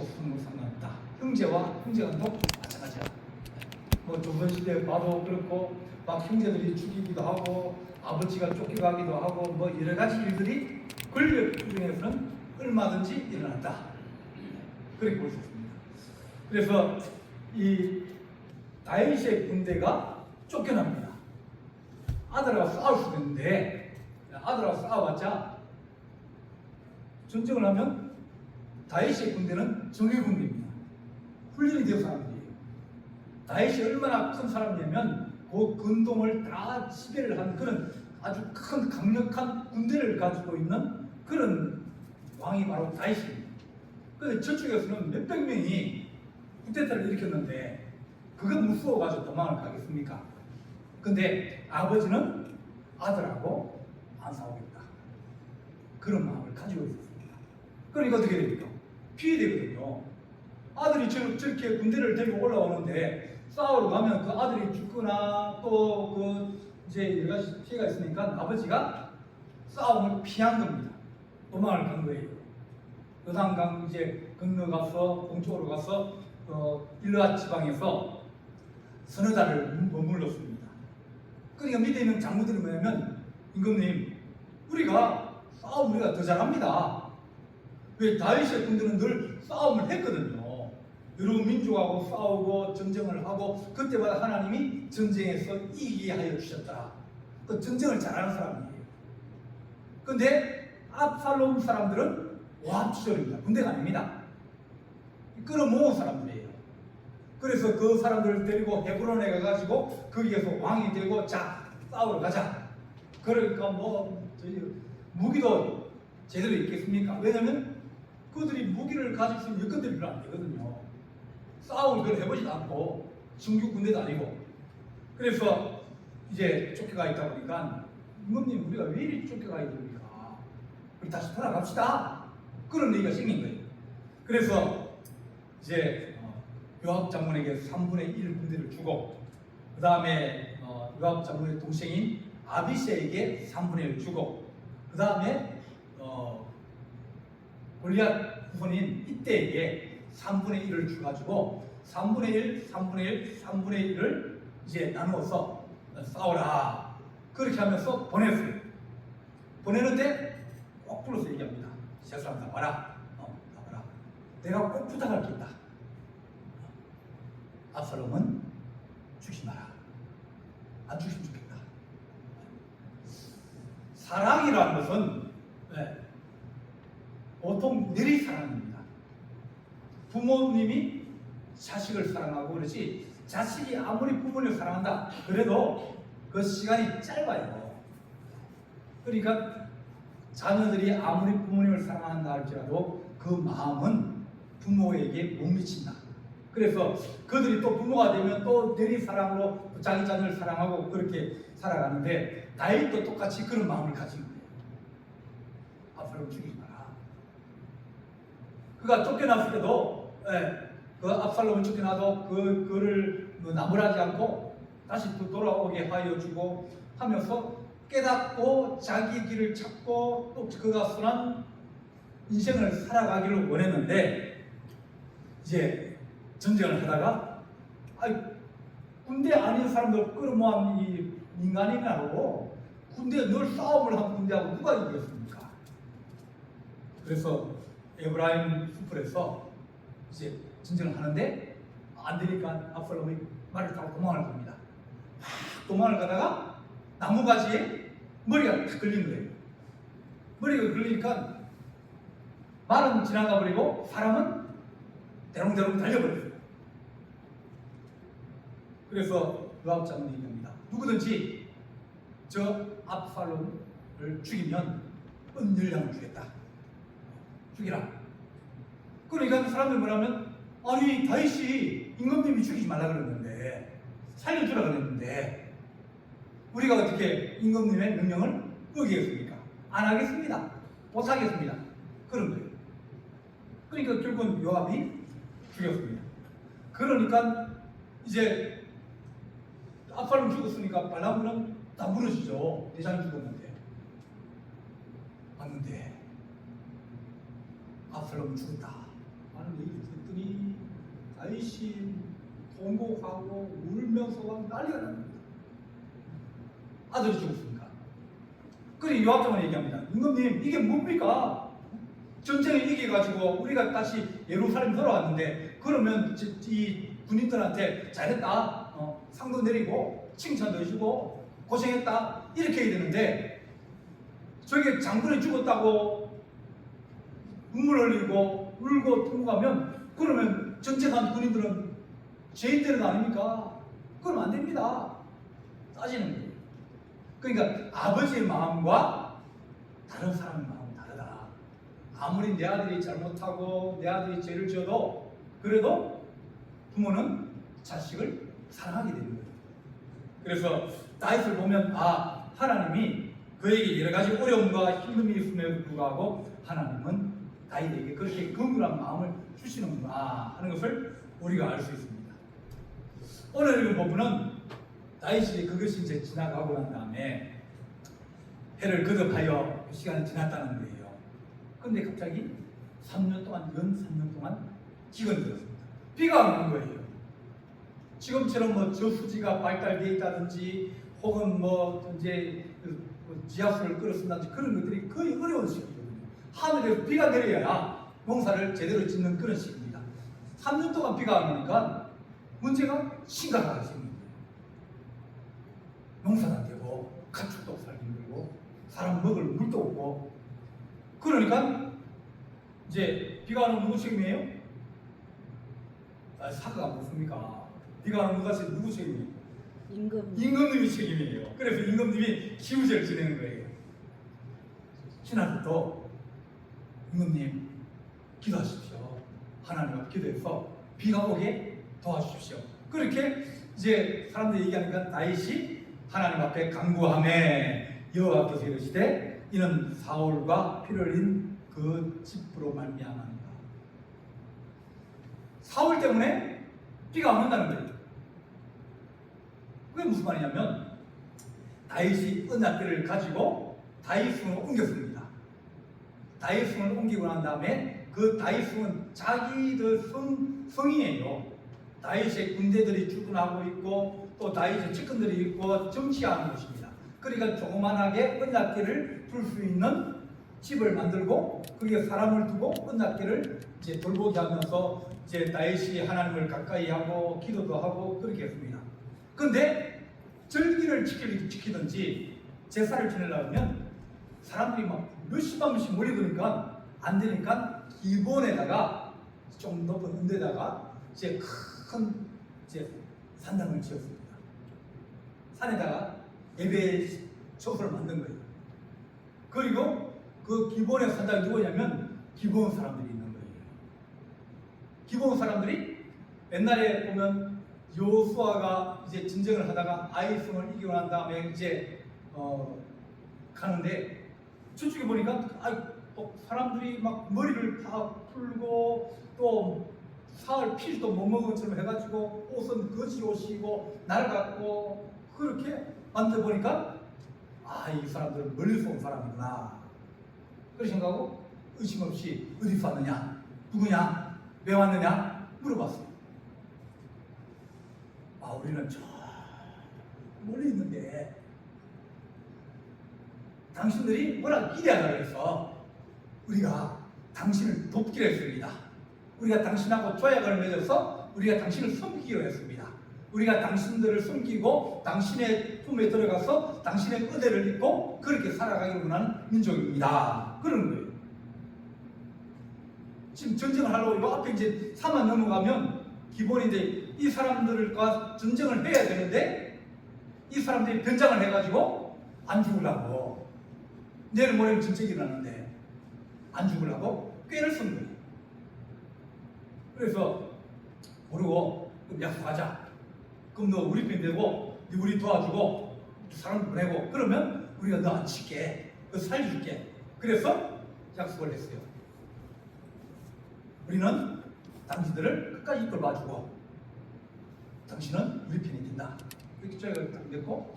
또 성을 삼는다. 형제와 형제간도 마찬가지야. 뭐 조선시대 봐도 그렇고 막 형제들이 죽이기도 하고 아버지가 쫓겨가기도 하고 뭐 여러 가지 일들이 권력 중에서는 얼마든지 일어난다. 그렇게 볼 수 있습니다. 그래서 이 다윗의 군대가 쫓겨납니다. 아들하고 싸울 수도 있는데 아들하고 싸워봤자 전쟁을 하면 다윗의 군대는 정예군대입니다. 훈련이 되어 사람들이에요. 다윗이 얼마나 큰 사람이냐면 그 근동을 다 지배를 한 그런 아주 큰 강력한 군대를 가지고 있는 그런 왕이 바로 다윗입니다. 그런데 저쪽에서는 몇백 명이 쿠데타를 일으켰는데 그거 무서워가지고 도망을 가겠습니까? 근데 아버지는 아들하고 안 싸우겠다. 그런 마음을 가지고 있었습니다. 그러니까 어떻게 됩니까? 피해되거든요. 아들이 저렇게 군대를 데리고 올라오는데 싸우러 가면 그 아들이 죽거나 또 그 이제 여러 가지 피해가 있으니까 아버지가 싸움을 피한 겁니다. 도망을 간 거예요. 요단강 이제 건너가서 동쪽으로 가서 일라 지방에서 서너 달을 머물렀습니다. 그러니까 밑에 있는 장군들이 뭐냐면 임금님 우리가 더 잘합니다. 왜 다윗의 군대는 늘 싸움을 했거든요. 여러 민족하고 싸우고 전쟁을 하고 그때마다 하나님이 전쟁에서 이기게 하여 주셨다. 그 전쟁을 잘하는 사람이에요. 근데 압살롬 사람들은 와합지졸입니다. 군대가 아닙니다. 끌어모은 사람들이에요. 그래서 그 사람들을 데리고 헤브론에 가가지고 거기에서 왕이 되고 자 싸우러 가자. 그러니까 뭐 무기도 제대로 있겠습니까? 왜냐면 그들이 무기를 가질 수 있는 여건들이 별로 안 되거든요. 싸움을 별 해보지도 않고 중국 군대도 아니고. 그래서 이제 쫓겨가 있다 보니까 임금님 우리가 왜 이리 쫓겨가 있습니까? 우리 다시 돌아갑시다. 그런 얘기가 생긴 거예요. 그래서 이제 요압 장군에게 3분의 1 군대를 주고 그 다음에 요압 장군의 동생인 아비새에게 3분의 1을 주고 그 다음에 골리앗 후손인 이때에게 3분의 1을 주가지고 3분의 1, 3분의 1, 3분의 1을 이제 나누어서 싸워라. 그렇게 하면서 보냈어요. 보내는데 꼭 불러서 얘기합니다. 세 사람 다 와라. 나와라. 내가 꼭 부탁할 게 있다. 압살롬은 죽이지 마라. 안 죽이면 좋겠다. 사랑이라는 것은 보통 내리사랑입니다. 부모님이 자식을 사랑하고 그러지 자식이 아무리 부모님을 사랑한다 그래도 그 시간이 짧아요. 그러니까 자녀들이 아무리 부모님을 사랑한다 할지라도 그 마음은 부모에게 못 미친다. 그래서 그들이 또 부모가 되면 또 내리사랑으로 자기 자녀를 사랑하고 그렇게 살아가는데 다윗도 똑같이 그런 마음을 가진 거예요. 압살롬 죽이지 마라. 그가 쫓겨났을 때도 그 압살롬을 쫓겨나도 그를 나무라지 않고 다시 또 돌아오게 하여 주고 하면서 깨닫고 자기 길을 찾고 또 그가 선한 인생을 살아가기를 원했는데 이제 전쟁을 하다가 군대 아닌 사람들 끌어모은 이 민간인하고 군대에 늘 싸움을 한 군대하고 누가 이기겠습니까? 그래서 에브라임 수풀에서 이제 전쟁을 하는데 안 되니까 압살롬이 말을 타고 도망을 갑니다. 막 도망을 가다가 나무가지에 머리가 탁 걸린 거예요. 머리가 걸리니까 말은 지나가 버리고 사람은 대롱대롱 달려버렸어요. 그래서 요압 장군이 얘기합니다. 누구든지 저 압살롬을 죽이면 은율량을 주겠다. 죽이라. 그러니까 사람들이 뭐라면 아니 다윗이 임금님이 죽이지 말라 그랬는데 살려주라 그랬는데 우리가 어떻게 임금님의 명령을 어기겠습니까? 안 하겠습니다. 못 하겠습니다. 그런 거예요. 그러니까 결국은 요압이 죽였습니다. 그러니까 이제 압살롬 죽었으니까 발람은 다 무너지죠. 대장이 죽었는데. 맞는데 압살롬 죽었다 하는 얘기를 의심, 통곡하고 울면서 막 난리가 납니다. 아들이 죽었습니까? 그리고 요압장은 얘기합니다. 임금님, 이게 뭡니까? 전쟁에 이겨가지고 우리가 다시 예루살렘 돌아왔는데, 그러면 이 군인들한테 잘했다, 상도 내리고 칭찬도 해주고 고생했다 이렇게 해야 되는데, 저게 장군이 죽었다고 눈물 흘리고 울고 통곡하면, 그러면 전쟁한 군인들은 죄인들은 아닙니까? 그러면 안 됩니다. 따지는 거예요. 그러니까 아버지의 마음과 다른 사람의 마음은 다르다. 아무리 내 아들이 잘못하고 내 아들이 죄를 지어도 그래도 부모는 자식을 사랑하게 되는 거예요. 그래서 다윗을 보면 하나님이 그에게 여러 가지 어려움과 힘듦이 있음에도 불구하고 하나님은 다윗에게 그렇게 긍휼한 마음을 주시는구나 하는 것을 우리가 알 수 있습니다. 오늘 읽은 부분은 다윗이 그것이 이제 지나가고 난 다음에 해를 거듭하여 시간이 지났다는 거예요. 그런데 갑자기 3년 동안, 연 3년 동안 기근이 들었습니다. 비가 안 오는 거예요. 지금처럼 뭐 저수지가 발달되어 있다든지 혹은 뭐 이제 지하수를 끌어쓴다든지 그런 것들이 거의 어려운 시기거든요. 하늘에서 비가 내려야 농사를 제대로 짓는 그런 시기입니다. 3년 동안 비가 안 오니까 문제가 심각하게 생깁니다. 농사도 안 되고 가축도 살기 힘들고 사람 먹을 물도 없고, 그러니까 이제 비가 안 오면 누구 책임이에요? 사과가 무엇입니까? 비가 안 오면 누구 책임이에요? 임금님이 책임이에요. 그래서 임금님이 기우제를 지내는 거예요. 신하들도 임금님 기도하십시오. 하나님 앞에 기도해서 비가 오게 도와주십시오. 그렇게 이제 사람들이 얘기하니까 다윗이 하나님 앞에 간구하매 여호와께서 이르시되 이는 사울과 피를 흘린 그 집으로 말미암아니라. 사울 때문에 비가 안 온다는 거예요. 그게 무슨 말이냐면 다윗이 언약궤를 가지고 다윗성을 옮겼습니다. 다윗성을 옮기고 난 다음에 그 다윗성은 자기들 성이에요. 다윗의 군대들이 출근하고 있고 또 다윗의 측근들이 있고 정치하는 곳입니다. 그러니까 조그만하게 언약궤를 둘 수 있는 집을 만들고 거기에 사람을 두고 언약궤를 이제 돌보게 하면서 이제 다윗이 하나님을 가까이 하고 기도도 하고 그렇게 했습니다. 그런데 절기를 지키든지 제사를 지내려면 사람들이 막 몇십만 명씩 몰려드니까 안 되니까 기본에다가 좀 높은 언데다가 이제 큰 산당을 지었습니다. 산에다가 예배 처소를 만든 거예요. 그리고 그 기본의 산당이 누구냐면 기본 사람들이 있는 거예요. 기본 사람들이 옛날에 보면 여호수아가 이제 전쟁을 하다가 아이성을 이기고 난 다음에 이제 가는데 저쪽에 보니까 사람들이 막 머리를 다 풀고 또 사흘 피지도 못 먹은 것처럼 해가지고 옷은 거지 옷이고 낡았고 그렇게 만들어 보니까 이 사람들은 멀리서 온 사람이구나 그렇게 생각하고 의심 없이 어디서 왔느냐, 누구냐, 왜 왔느냐 물어봤어요. 우리는 저 멀리 있는데 당신들이 뭐라 기대하라고 해서 우리가 당신을 돕기로 했습니다. 우리가 당신하고 조약을 맺어서 우리가 당신을 섬기기로 했습니다. 우리가 당신들을 섬기고 당신의 품에 들어가서 당신의 은혜를 입고 그렇게 살아가기로 하는 민족입니다. 그런 거예요. 지금 전쟁을 하려고 이 앞에 이제 산만 넘어가면 기본인데 이 사람들과 전쟁을 해야 되는데 이 사람들이 변장을 해가지고 안 죽으려고 내일 모레면 전쟁이 일어나는데 안 죽으려고 꾀를 쓴 거예요. 그래서 모르고 그럼 약속하자. 그럼 너 우리 편 되고 우리 도와주고 사람 보내고 그러면 우리가 너 안 칠게, 너 살려줄게. 그래서 약속을 했어요. 우리는 당신들을 끝까지 이끌어봐주고 당신은 우리 편이 된다. 이렇게 저희가 딱 냈고